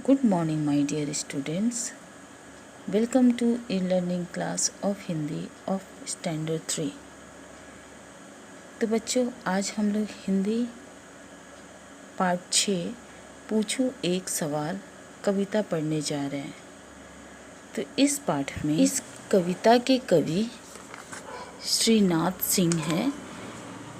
Good morning, my dear students. Welcome to e-learning class of Hindi of Standard 3. तो बच्चों, आज हम लोग हिंदी पार्ट 6 पूछो एक सवाल कविता पढ़ने जा रहे हैं। तो इस पाठ में इस कविता के कवि श्रीनाथ सिंह हैं,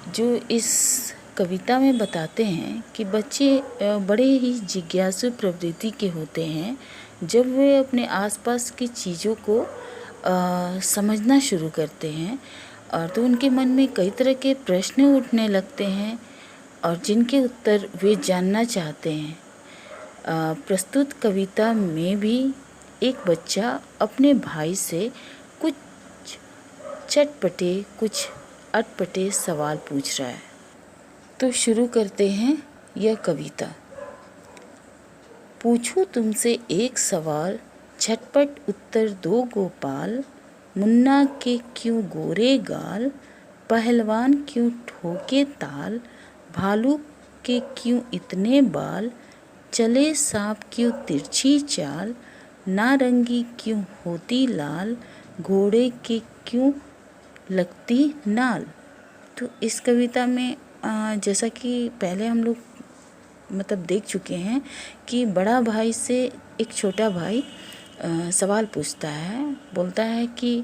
जो इस कविता में बताते हैं कि बच्चे बड़े ही जिज्ञासु प्रवृत्ति के होते हैं जब वे अपने आसपास की चीज़ों को समझना शुरू करते हैं, और तो उनके मन में कई तरह के प्रश्न उठने लगते हैं और जिनके उत्तर वे जानना चाहते हैं। प्रस्तुत कविता में भी एक बच्चा अपने भाई से कुछ चटपटे कुछ अटपटे सवाल पूछ रहा है। तो शुरू करते हैं यह कविता। पूछूं तुमसे एक सवाल, झटपट उत्तर दो गोपाल। मुन्ना के क्यों गोरे गाल, पहलवान क्यों ठोके ताल। भालू के क्यों इतने बाल, चले सांप क्यों तिरछी चाल। नारंगी क्यों होती लाल, घोड़े के क्यों लगती नाल। तो इस कविता में जैसा कि पहले हम लोग देख चुके हैं कि बड़ा भाई से एक छोटा भाई सवाल पूछता है, बोलता है कि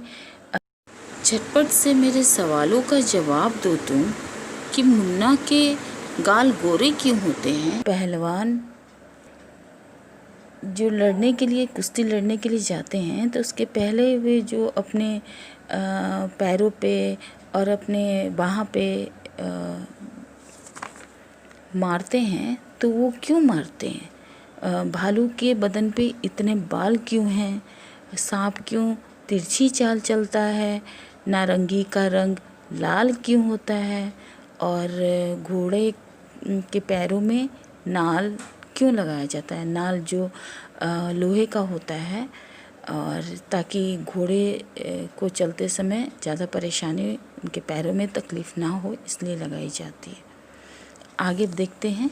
झटपट से मेरे सवालों का जवाब दो तुम, कि मुन्ना के गाल गोरे क्यों होते हैं। पहलवान जो लड़ने के लिए कुश्ती लड़ने के लिए जाते हैं तो उसके पहले वे जो अपने पैरों पे और अपने बाह पे मारते हैं, तो वो क्यों मारते हैं। भालू के बदन पे इतने बाल क्यों हैं, सांप क्यों तिरछी चाल चलता है, नारंगी का रंग लाल क्यों होता है, और घोड़े के पैरों में नाल क्यों लगाया जाता है। नाल जो लोहे का होता है, और ताकि घोड़े को चलते समय ज़्यादा परेशानी उनके पैरों में तकलीफ़ ना हो, इसलिए लगाई जाती है। आगे देखते हैं।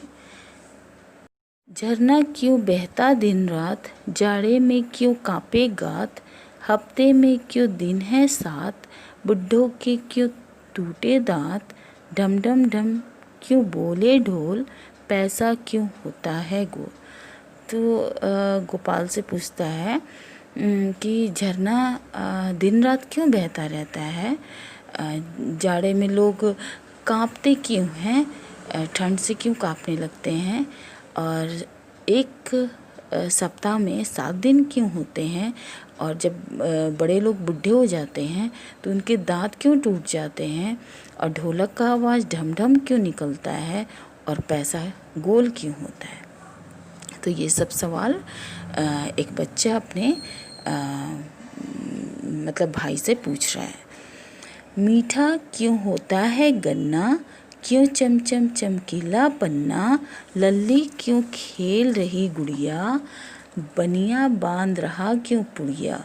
झरना क्यों बहता दिन रात, जाड़े में क्यों कांपे गात। हफ्ते में क्यों दिन है 7, बुड्ढों के क्यों टूटे दांत। ढम ढम ढम क्यों बोले ढोल, पैसा क्यों होता है गोल। तो गोपाल से पूछता है कि झरना दिन रात क्यों बहता रहता है, जाड़े में लोग कांपते क्यों हैं, ठंड से क्यों कांपने लगते हैं, और एक सप्ताह में 7 दिन क्यों होते हैं, और जब बड़े लोग बूढ़े हो जाते हैं तो उनके दांत क्यों टूट जाते हैं, और ढोलक का आवाज़ ढम ढम क्यों निकलता है, और पैसा गोल क्यों होता है। तो ये सब सवाल एक बच्चा अपने भाई से पूछ रहा है। मीठा क्यों होता है गन्ना, क्यों चमचम चमकीला पन्ना। लल्ली क्यों खेल रही गुड़िया, बनिया बांध रहा क्यों पुड़िया।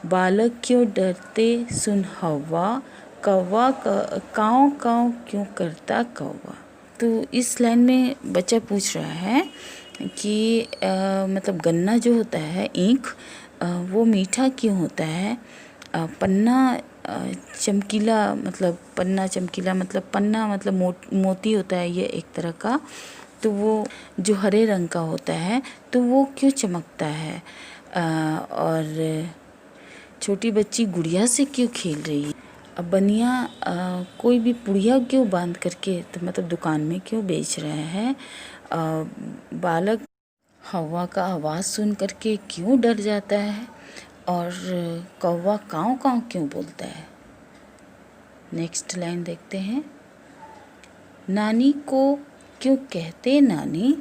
बालक क्यों डरते सुन हवा, कौवा काँव काँव क्यों करता कौवा। तो इस लाइन में बच्चा पूछ रहा है कि गन्ना जो होता है, ईंख, वो मीठा क्यों होता है। पन्ना चमकीला पन्ना मोती होता है ये एक तरह का, तो वो जो हरे रंग का होता है तो वो क्यों चमकता है। और छोटी बच्ची गुड़िया से क्यों खेल रही है। अब बनिया कोई भी पुड़िया क्यों बांध करके दुकान में क्यों बेच रहे हैं। बालक हवा का आवाज़ सुन करके क्यों डर जाता है, और कौवा काँव काँव क्यों बोलता है। नेक्स्ट लाइन देखते हैं। नानी को क्यों कहते नानी,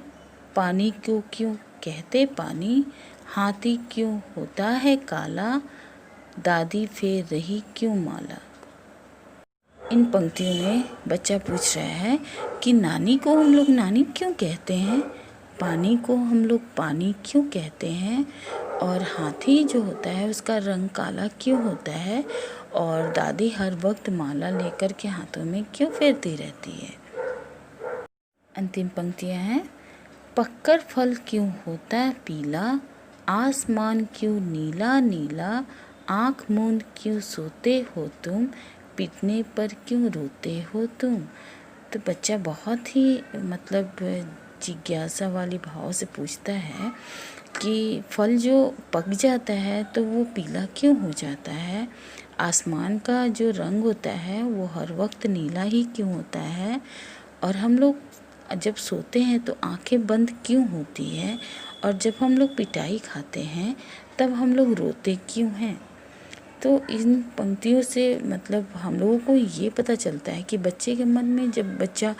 पानी को क्यों कहते पानी। हाथी क्यों होता है काला, दादी फेर रही क्यों माला। इन पंक्तियों में बच्चा पूछ रहा है कि नानी को हम लोग नानी क्यों कहते हैं, पानी को हम लोग पानी क्यों कहते हैं, और हाथी जो होता है उसका रंग काला क्यों होता है, और दादी हर वक्त माला लेकर के हाथों में क्यों फेरती रहती है। अंतिम पंक्तियां हैं। पककर फल क्यों होता है पीला, आसमान क्यों नीला नीला, आँख मूंद क्यों सोते हो तुम, पीटने पर क्यों रोते हो तुम। तो बच्चा बहुत ही मतलब जिज्ञासा वाली भाव से पूछता है कि फल जो पक जाता है तो वो पीला क्यों हो जाता है, आसमान का जो रंग होता है वो हर वक्त नीला ही क्यों होता है, और हम लोग जब सोते हैं तो आंखें बंद क्यों होती है, और जब हम लोग पिटाई खाते हैं तब हम लोग रोते क्यों हैं। तो इन पंक्तियों से मतलब हम लोगों को ये पता चलता है कि बच्चे के मन में जब बच्चा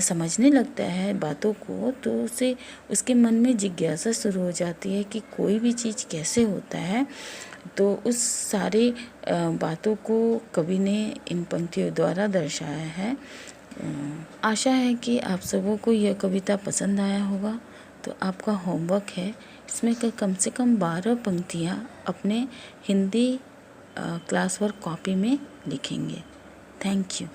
समझने लगता है बातों को तो उसे उसके मन में जिज्ञासा शुरू हो जाती है कि कोई भी चीज़ कैसे होता है। तो उस सारे बातों को कवि ने इन पंक्तियों द्वारा दर्शाया है। आशा है कि आप सबों को यह कविता पसंद आया होगा। तो आपका होमवर्क है इसमें कम से कम 12 पंक्तियाँ अपने हिंदी क्लास वर्क कॉपी में लिखेंगे। Thank you.